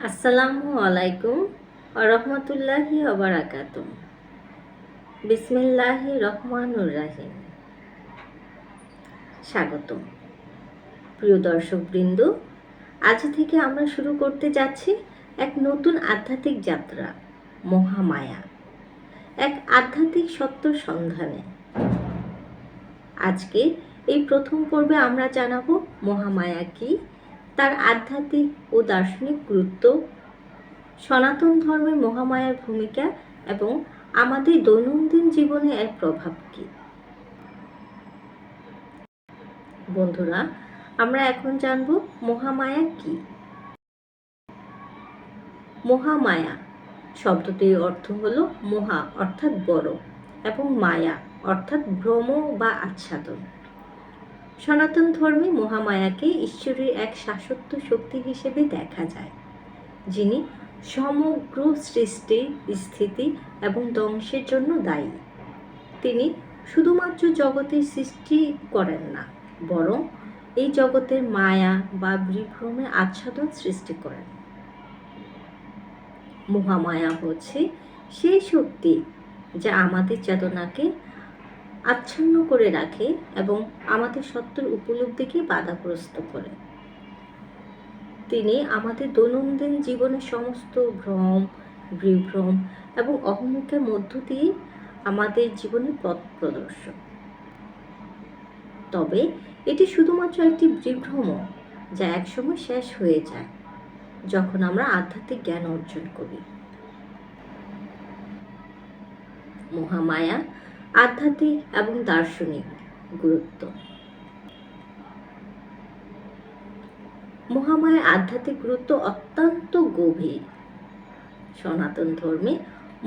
আসসালামু আলাইকুম রহমতুল্লাহি ওবারাকাতুহ। বিসমিল্লাহি রহমানুর রাহিম। স্বাগতম প্রিয় দর্শকবৃন্দ। আজ থেকে আমরা শুরু করতে যাচ্ছি এক নতুন আধ্যাত্মিক যাত্রা, মহামায়া, এক আধ্যাত্মিক সত্যর সন্ধানে। আজকে এই প্রথম পর্বে আমরা জানাবো মহামায়া কি, তার আধ্যাত্মিক ও দার্শনিক গুরুত্ব, সনাতন ধর্মের মহামায়ার ভূমিকা এবং আমাদের দৈনন্দিন জীবনে এর প্রভাব কী। বন্ধুরা, আমরা এখন জানব মহামায়া কি। মহামায়া শব্দটির অর্থ হল মহা অর্থাৎ বড় এবং মায়া অর্থাৎ ভ্রম বা আচ্ছাদন। সনাতন ধর্মে মহামায়াকে ঈশ্বরের এক শাশ্বত শক্তি হিসেবে দেখা যায়, যিনি সমগ্র সৃষ্টির স্থিতি এবং ধ্বংসের জন্য দায়ী। তিনি শুধুমাত্র জগতের সৃষ্টি করেন না, বরং এই জগতের মায়া বা বিভ্রমে আচ্ছাদন সৃষ্টি করেন। মহামায়া হচ্ছে সেই শক্তি যা আমাদের চেতনাকে আচ্ছন্ন করে রাখে এবং আমাদের সত্যের উপলব্ধিকে বাধাগ্রস্ত করে। তিনি আমাদের দৈনন্দিন জীবনের সমস্ত ভ্রম, বিভ্রম এবং অহমিকার মধ্য দিয়ে আমাদের জীবনের পথ প্রদর্শক। তবে এটি শুধুমাত্র একটি বিভ্রম, যা একসময় শেষ হয়ে যায় যখন আমরা আধ্যাত্মিক জ্ঞান অর্জন করি। মহামায়া আধ্যাত্মিক এবং দার্শনিক গুরুত্ব। মহামায়ার আধ্যাত্মিক গুরুত্ব অত্যন্ত গভীর। সনাতন ধর্মে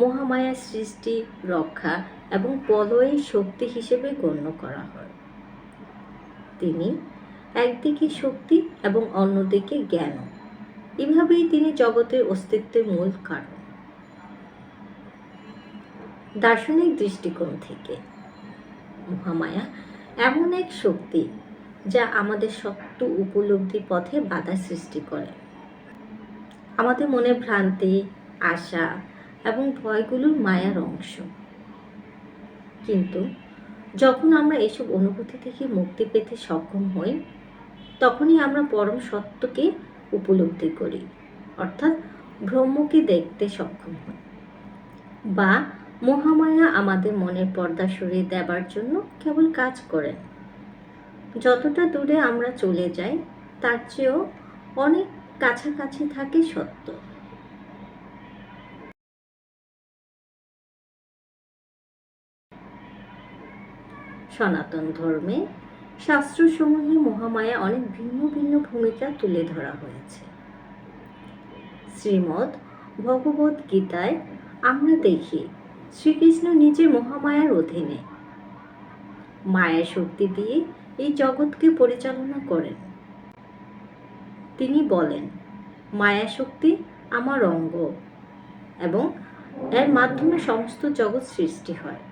মহামায়ার সৃষ্টি, রক্ষা এবং প্রলয়ের শক্তি হিসেবে গণ্য করা হয়। তিনি একদিকে শক্তি এবং অন্যদিকে জ্ঞান। এভাবেই তিনি জগতের অস্তিত্বের মূল কারণ। দার্শনিক দৃষ্টিকোণ থেকে মহামায়া এমন এক শক্তি যা আমাদের সত্য উপলব্ধির পথে বাধা সৃষ্টি করে। আমাদের মনে ভ্রান্তি, আশা এবং ভয়গুলোর মায়ার অংশ। কিন্তু যখন আমরা এসব অনুভূতি থেকে মুক্তি পেতে সক্ষম হই, তখনই আমরা পরম সত্যকে উপলব্ধি করি, অর্থাৎ ব্রহ্মকে দেখতে সক্ষম হই। বা মহামায়া আমাদের মনের পর্দা সরিয়ে দেবার জন্য কেবল কাজ করেন। যতটা দূরে আমরা চলে যাই, তার চেয়েও অনেক কাছাকাছি থাকে সত্য। সনাতন ধর্মে শাস্ত্রসমূহে মহামায়া অনেক ভিন্ন ভিন্ন ভূমিকা তুলে ধরা হয়েছে। শ্রীমদ্ ভগবদ গীতায় আমরা দেখি শ্রীকৃষ্ণ নিজে মহামায়ার অধীনে মায়ের শক্তি দিয়ে এই জগৎকে পরিচালনা করেন। তিনি বলেন, মায়া শক্তি আমার অঙ্গ এবং এর মাধ্যমে সমস্ত জগৎ সৃষ্টি হয়।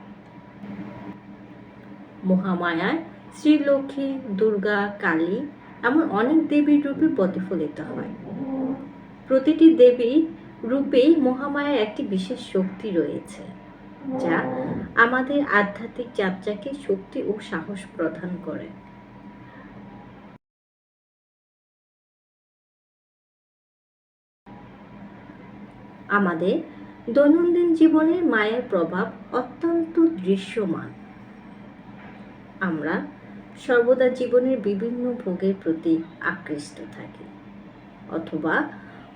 মহামায়ায় শ্রীলক্ষ্মী, দুর্গা, কালী এমন অনেক দেবীর রূপে প্রতিফলিত হয়। প্রতিটি দেবীর রূপেই মহামায়ার একটি বিশেষ শক্তি রয়েছে, যা আমাদের আধ্যাত্মিক যাত্রাকে শক্তি ও সাহস প্রদান করে। আমাদের দৈনন্দিন জীবনে মায়ের প্রভাব অত্যন্ত দৃশ্যমান। আমরা সর্বদা জীবনের বিভিন্ন ভোগের প্রতি আকৃষ্ট থাকি, অথবা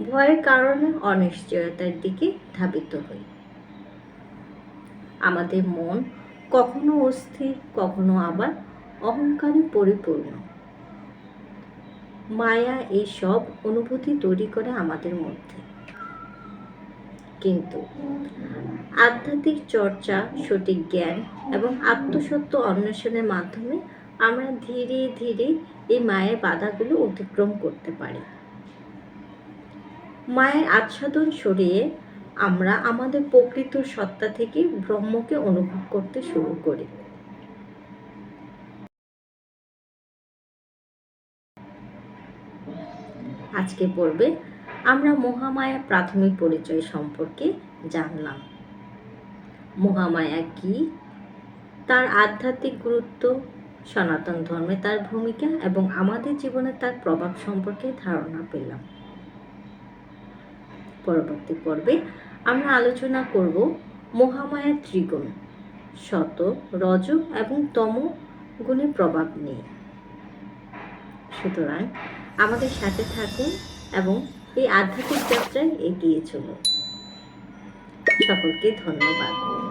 ভয়ের কারণে অনিশ্চয়তার দিকে ধাবিত হই। আমাদের মন কখনো অস্থির, কখনো আবার অহংকারে পরিপূর্ণ। মায়া এই সব অনুভূতি তৈরি করে আমাদের মধ্যে। কিন্তু আধ্যাত্মিক চর্চা, সঠিক জ্ঞান এবং আত্মসত্য অন্বেষণের মাধ্যমে আমরা ধীরে ধীরে এই মায়ের বাধাগুলো অতিক্রম করতে পারি। মায়ের আচ্ছাদন সরিয়ে আমরা আমাদের প্রকৃত সত্তা থেকে ব্রহ্মকে অনুভব করতে শুরু করি। আজকে পর্বে আমরা মহামায়া প্রাথমিক পরিচয় সম্পর্কে জানলাম। মহামায়া কি, তার আধ্যাত্মিক গুরুত্ব, সনাতন ধর্মে তার ভূমিকা এবং আমাদের জীবনে তার প্রভাব সম্পর্কে ধারণা পেলাম। পরবর্তী পর্বে আমরা আলোচনা করব মহামায়ার ত্রিগুণ, সত, রজ এবং তম গুণের প্রভাব নিয়ে। সুতরাং আমাদের সাথে থাকুন এবং এই আধ্যাত্মিক যাত্রায় এগিয়ে চলুন। সকলকে ধন্যবাদ।